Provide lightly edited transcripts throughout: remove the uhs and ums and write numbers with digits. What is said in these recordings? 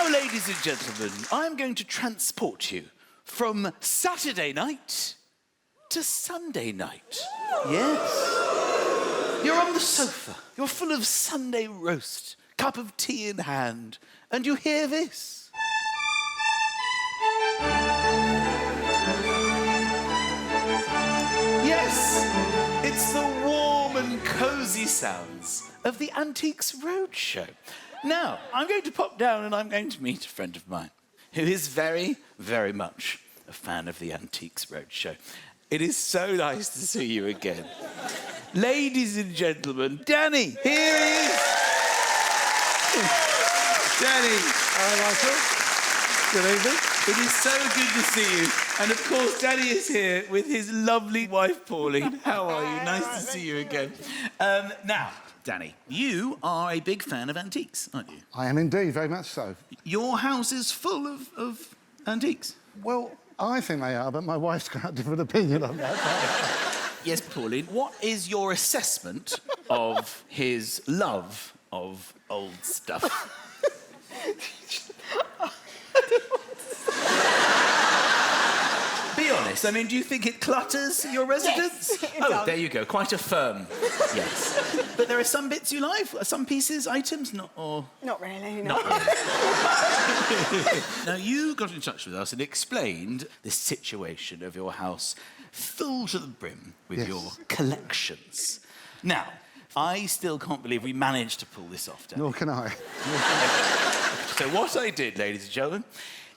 Now, ladies and gentlemen, I'm going to transport you from Saturday night to Sunday night. Yes. You're on the sofa. You're full of Sunday roast, cup of tea in hand, and you hear this. Yes, it's the warm and cosy sounds of the Antiques Roadshow. Now, I'm going to pop down and I'm going to meet a friend of mine who is very, very much a fan of the Antiques Roadshow. It is so nice to see you again. Ladies and gentlemen, Danny, here he is. Danny. Hi, Michael. Good evening. It is so good to see you. And of course, Danny is here with his lovely wife, Pauline. How are you? Nice to see you again. Now, Danny, you are a big fan of antiques, aren't you? I am indeed, very much so. Your house is full of antiques. Well, I think they are, but my wife's got a different opinion on that. Yes, Pauline, what is your assessment of his love of old stuff? Be honest, I mean, do you think it clutters your residence? Yes, Oh, there you go, quite a firm yes. But there are some bits you like, some pieces, items, not really, no. Not really. Now, you got in touch with us and explained the situation of your house full to the brim with your collections. Now, I still can't believe we managed to pull this off, Danny. Nor can I. So what I did, ladies and gentlemen,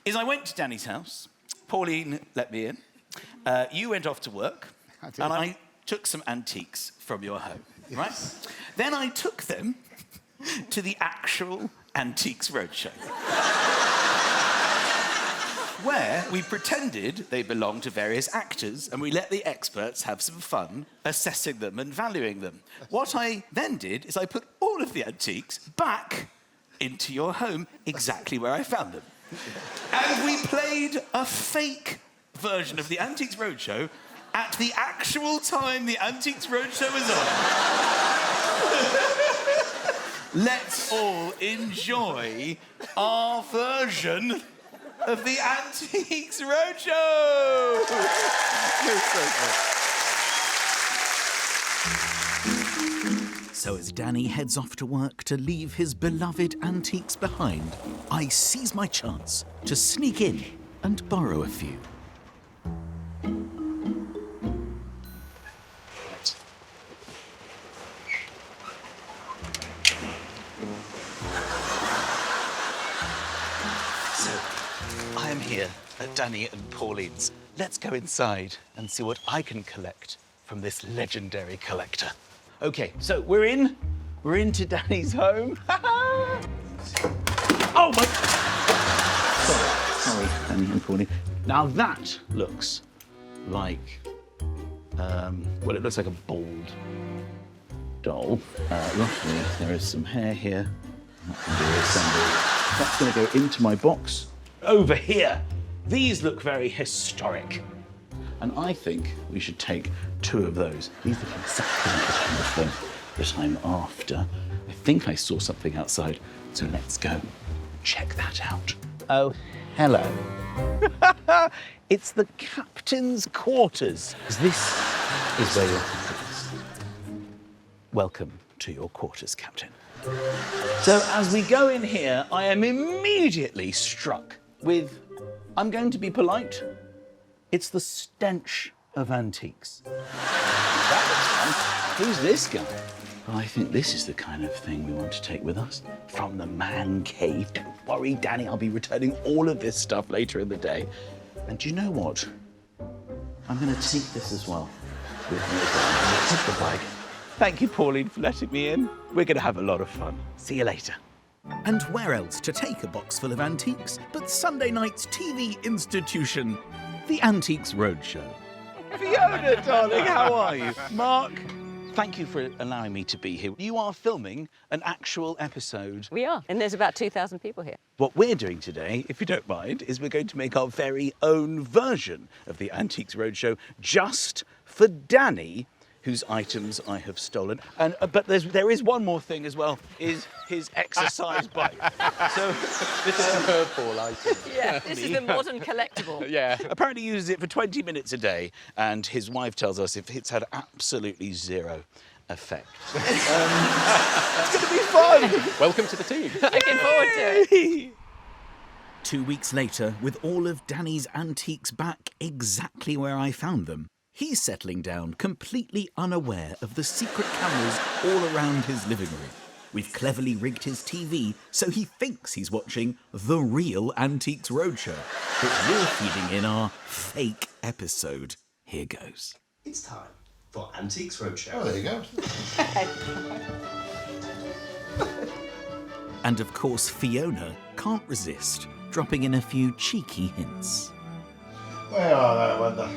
is I went to Danny's house. Pauline let me in. You went off to work. I did. And I took some antiques from your home, right? Then I took them to the actual Antiques Roadshow, where we pretended they belonged to various actors and we let the experts have some fun assessing them and valuing them. What I then did is I put all of the antiques back into your home exactly where I found them. And we played a fake version of the Antiques Roadshow at the actual time the Antiques Roadshow was on. Let's all enjoy our version of the Antiques Roadshow! You're so good. So as Danny heads off to work to leave his beloved antiques behind, I seize my chance to sneak in and borrow a few. So, I am here at Danny and Pauline's. Let's go inside and see what I can collect from this legendary collector. OK, so we're into Danny's home. Oh, my... Sorry, Danny and Pauline. Now that looks like, well, it looks like a bald doll. Roughly, there is some hair here. That can be reassembled. That's going to go into my box. Over here, these look very historic. And I think we should take 2 of those. These look exactly like the kind of thing that I'm after. I think I saw something outside, so let's go check that out. Oh, hello. It's the captain's quarters. This is where you're happiness. Welcome to your quarters, Captain. So as we go in here, I am immediately struck with, I'm going to be polite, it's the stench of antiques. That looks fun. Who's this guy? Well, I think this is the kind of thing we want to take with us from the man cave. Don't worry, Danny, I'll be returning all of this stuff later in the day. And do you know what? I'm going to take this as well with me as well. Take the bag. Thank you, Pauline, for letting me in. We're going to have a lot of fun. See you later. And where else to take a box full of antiques but Sunday night's TV institution, the Antiques Roadshow. Fiona, darling, how are you? Mark, thank you for allowing me to be here. You are filming an actual episode. We are, and there's about 2,000 people here. What we're doing today, if you don't mind, is we're going to make our very own version of the Antiques Roadshow just for Danny whose items I have stolen. And but there is one more thing as well, is his exercise bike. So this is a curveball item. Yeah, this is the modern collectible. Yeah. apparently he uses it for 20 minutes a day, and his wife tells us it's had absolutely zero effect. It's going to be fun. Welcome to the team. Looking forward to it. 2 weeks later, with all of Danny's antiques back exactly where I found them, he's settling down, completely unaware of the secret cameras all around his living room. We've cleverly rigged his TV so he thinks he's watching the real Antiques Roadshow, but we're feeding in our fake episode. Here goes. It's time for Antiques Roadshow. Oh, there you go. And of course, Fiona can't resist dropping in a few cheeky hints. Where are they, I wonder?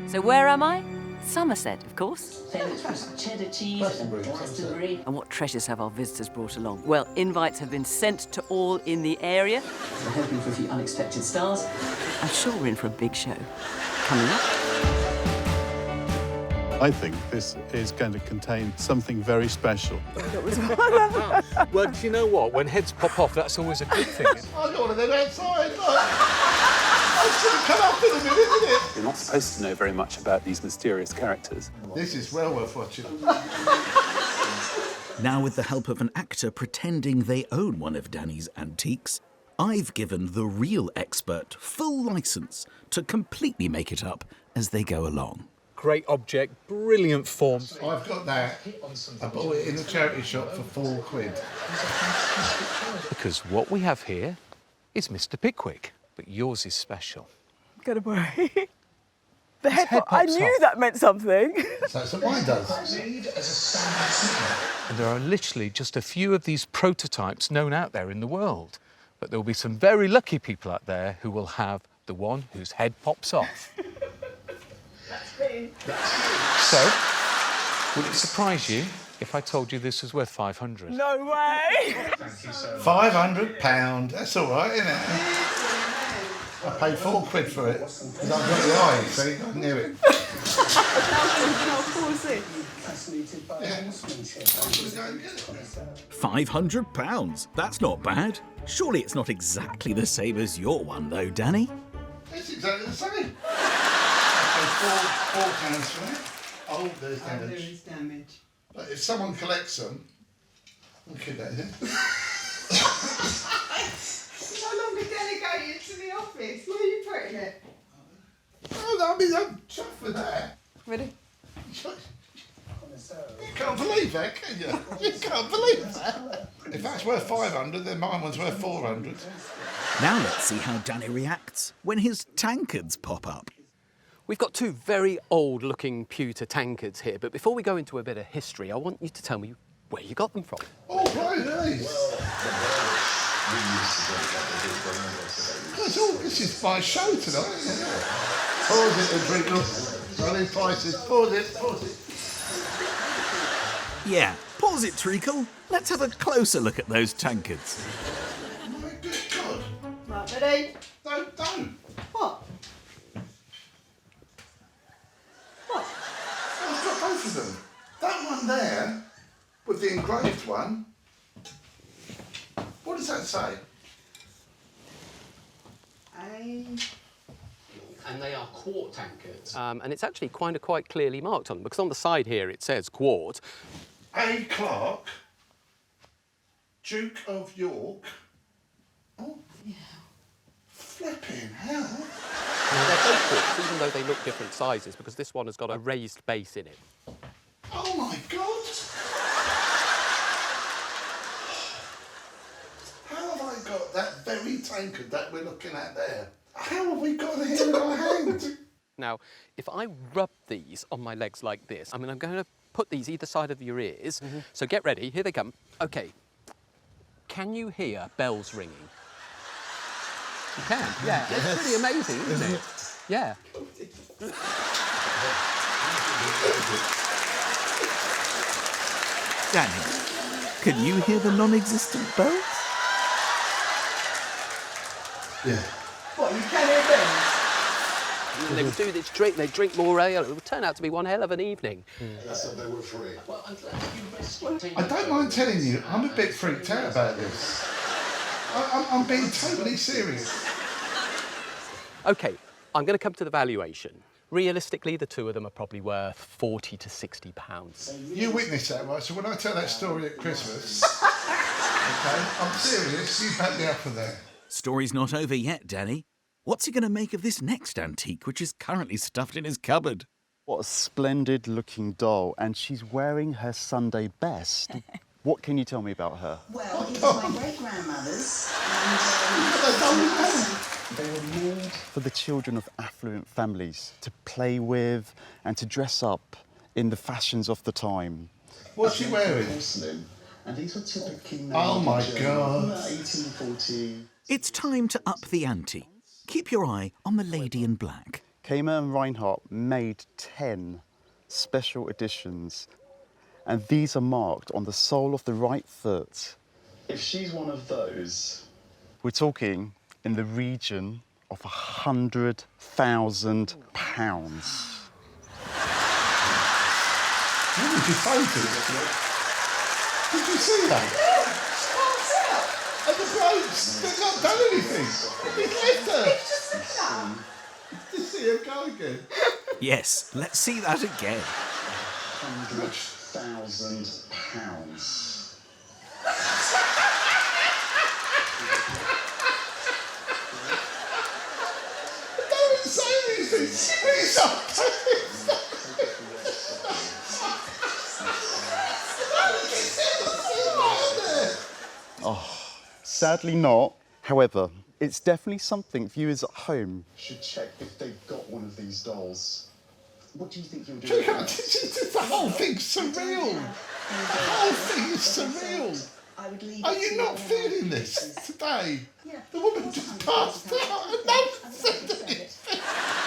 So where am I? Somerset, of course. Famous for cheddar cheese and Glastonbury. And what treasures have our visitors brought along? Well, invites have been sent to all in the area. We're hoping for a few unexpected stars. I'm sure we're in for a big show. Coming up. I think this is going to contain something very special. Well, do you know what? When heads pop off, that's always a good thing. I got one of them outside. Look. I should have come up in a minute, isn't it? You're not supposed to know very much about these mysterious characters. This is well worth watching. Now, with the help of an actor pretending they own one of Danny's antiques, I've given the real expert full license to completely make it up as they go along. Great object, brilliant form. I've got that. I bought it in the charity shop for £4. Because what we have here is Mr. Pickwick, but yours is special. Gonna borrow. The head head pop. I pops knew off. that meant something. That's what mine does. And there are literally just a few of these prototypes known out there in the world. But there will be some very lucky people out there who will have the one whose head pops off. So, would it surprise you if I told you this was worth 500? No way. £500. That's all right, isn't it? I paid £4 for it because I've got the eye, see? I knew it. £500? That's not bad. Surely it's not exactly the same as your one, though, Danny? It's exactly the same. I paid £4 for it. Oh, there's damage. But if someone collects them, look at that, isn't it? No longer delegated to the office. Where are you putting it? Oh, I mean, I'm chuffed with that. Ready? You can't believe that, can you? You can't believe that. If that's worth 500, then mine one's worth 400. Now let's see how Danny reacts when his tankards pop up. We've got two very old-looking pewter tankards here, but before we go into a bit of history, I want you to tell me where you got them from. Oh, right, nice. This is my show tonight, isn't it? Pause it and drink up. Running prices. Pause it. Yeah, pause it, Treacle. Let's have a closer look at those tankards. My good God. Right, ready? Don't. What? I've got both of them. That one there, with the engraved one, what does that say? And they are quart tankards. And it's actually quite clearly marked on them, because on the side here it says quart. A. Clark, Duke of York. Oh, yeah. Flipping hell. Now they're both quarts, even though they look different sizes, because this one has got a raised base in it. Oh my God! How have I got that very tankard that we're looking at there? How have we got it here in our hand? Now, if I rub these on my legs like this, I'm going to put these either side of your ears. So get ready, here they come. Okay, can you hear bells ringing? You can, yeah. It's pretty amazing, isn't it? Yeah. Danny, can you hear the non-existent bells? Yeah. What, you can hear bells? And they would do this drink, they'd drink more ale. It would turn out to be one hell of an evening. That's what they were free. I don't mind telling you, I'm a bit freaked out about this. I'm being totally serious. OK, I'm going to come to the valuation. Realistically, the two of them are probably worth £40 to £60. You witness that, right? So when I tell that story at Christmas, okay, I'm serious, you back me up for that. Story's not over yet, Danny. What's he going to make of this next antique, which is currently stuffed in his cupboard? What a splendid-looking doll, and she's wearing her Sunday best. What can you tell me about her? Well, it was my great-grandmother's, and they were made for the children of affluent families to play with and to dress up in the fashions of the time. What's she wearing? And these were typically made oh my God. 1840. It's time to up the ante. Keep your eye on the lady in black. Kamer and Reinhardt made 10 special editions, and these are marked on the sole of the right foot. If she's one of those, we're talking in the region of £100,000. What did you say to it? Did you see that? And the blokes, they've not done anything. He's left her. Did you see him go again? Yes, let's see that again. £100,000. Don't say anything. He's not. Oh, sadly not. However, it's definitely something viewers at home should check if they've got one of these dolls. What do you think you'll do? The whole thing's surreal. The whole thing is surreal. Are you not feeling this today? Yeah. The woman just passed out and no one said anything.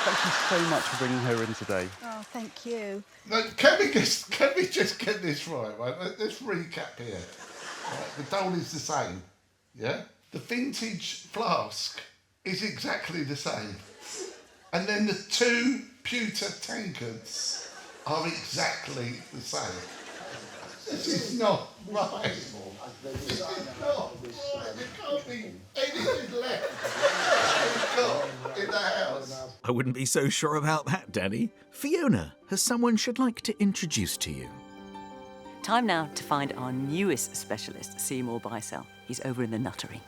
Thank you so much for bringing her in today. Oh, thank you. Now, can we just get this right? Let's recap here. Right, the doll is the same, yeah? The vintage flask is exactly the same. And then the two pewter tankards are exactly the same. This is not right. This is not right. There can't be anything left in the house. I wouldn't be so sure about that, Danny. Fiona has someone she'd like to introduce to you. Time now to find our newest specialist, Seymour Bicel. He's over in the nuttery.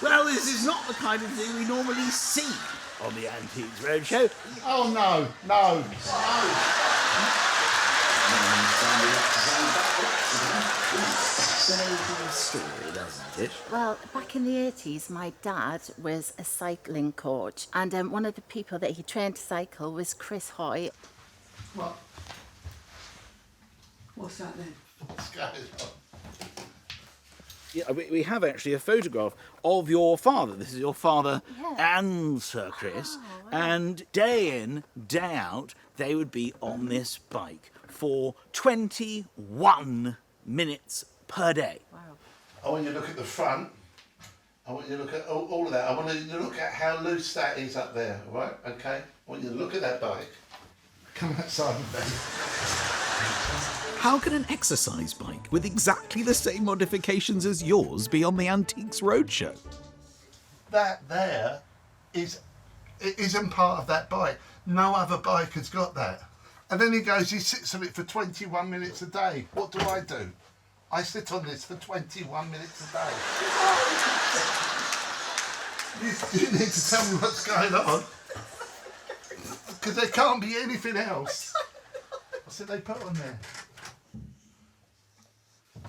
Well, this is not the kind of thing we normally see on the Antiques Roadshow. Oh, no. Story, doesn't it? Well, back in the 80s, my dad was a cycling coach, and one of the people that he trained to cycle was Chris Hoy. What? What's that then? What's going on? Yeah, we have actually a photograph of your father. This is your father and Sir Chris. Oh, wow. And day in, day out, they would be on this bike for 21 minutes per day. Wow. I want you to look at the front. I want you to look at all of that. I want you to look at how loose that is up there, all right? Okay? I want you to look at that bike. Come outside with me. How can an exercise bike with exactly the same modifications as yours be on the Antiques Roadshow? That there isn't part of that bike. No other bike has got that. And then he sits on it for 21 minutes a day. What do? I sit on this for 21 minutes a day. You need to tell me what's going on. Because there can't be anything else. I said they put on there.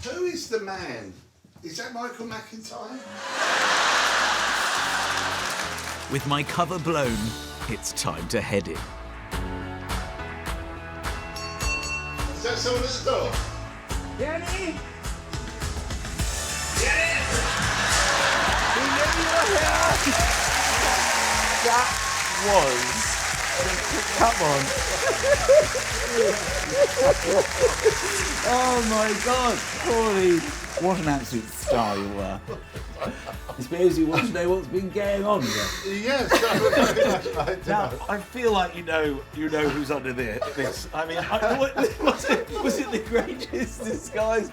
Who is the man? Is that Michael McIntyre? With my cover blown, it's time to head in. Is that someone at the door? Danny? That was Come on. Oh my God, Paulie, what an absolute star you were. I suppose you want to know what's been going on here. Yes, Now, I feel like you know who's under this. I mean, was it the greatest disguise?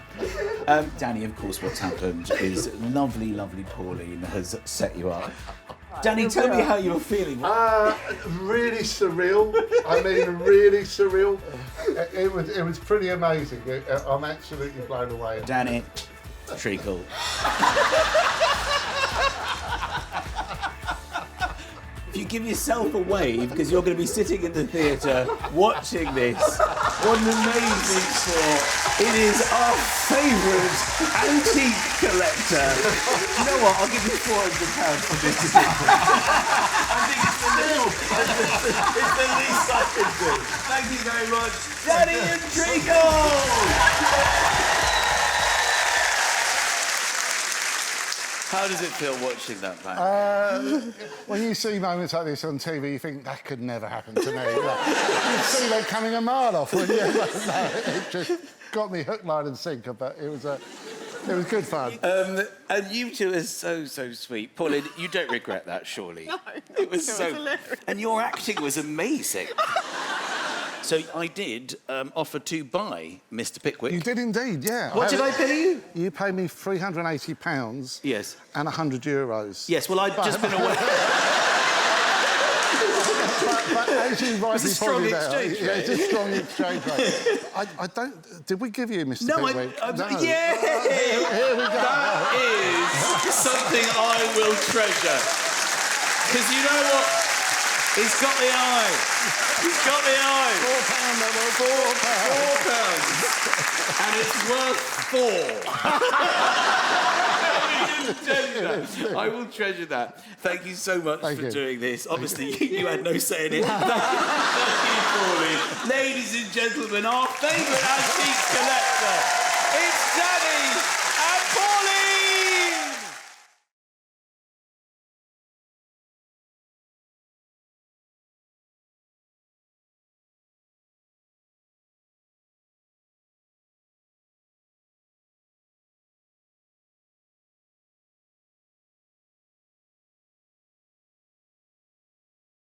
Danny, of course, what's happened is lovely, lovely Pauline has set you up. Danny, tell me how you were feeling. Really surreal. I mean, really surreal. It was pretty amazing. I'm absolutely blown away. Danny, treacle. If you give yourself a wave, because you're going to be sitting in the theatre watching this, what an amazing sport. It is our favourite antique collector. You know what? I'll give you £400 for this. I think it's the least I can do. Thank you very much, Danny and Treacle! How does it feel watching that back? When you see moments like this on TV, you think, that could never happen to me. You see that coming a mile off, wouldn't you? No, it just got me hook, line and sinker, but it was good fun. And you two are so sweet. Pauline, you don't regret that, surely? No, it was hilarious. And your acting was amazing. So I did offer to buy Mr. Pickwick. You did indeed, yeah. What did I pay you? You paid me £380. Yes. And €100. Yes, well, I'd just been away. But as you rightly pointed out, exchange rate. it's a strong exchange rate. I don't. Did we give you Mr. Pickwick? No. Yeah. Here we go. That is something I will treasure. Because you know what? He's got the eye. He's got the eye. £4. And it's worth 4. I will treasure that. Thank you so much for doing this. Obviously, you had no say in it. Thank you, Pauline. Ladies and gentlemen, our favourite antique collector, it's Danny and Pauline!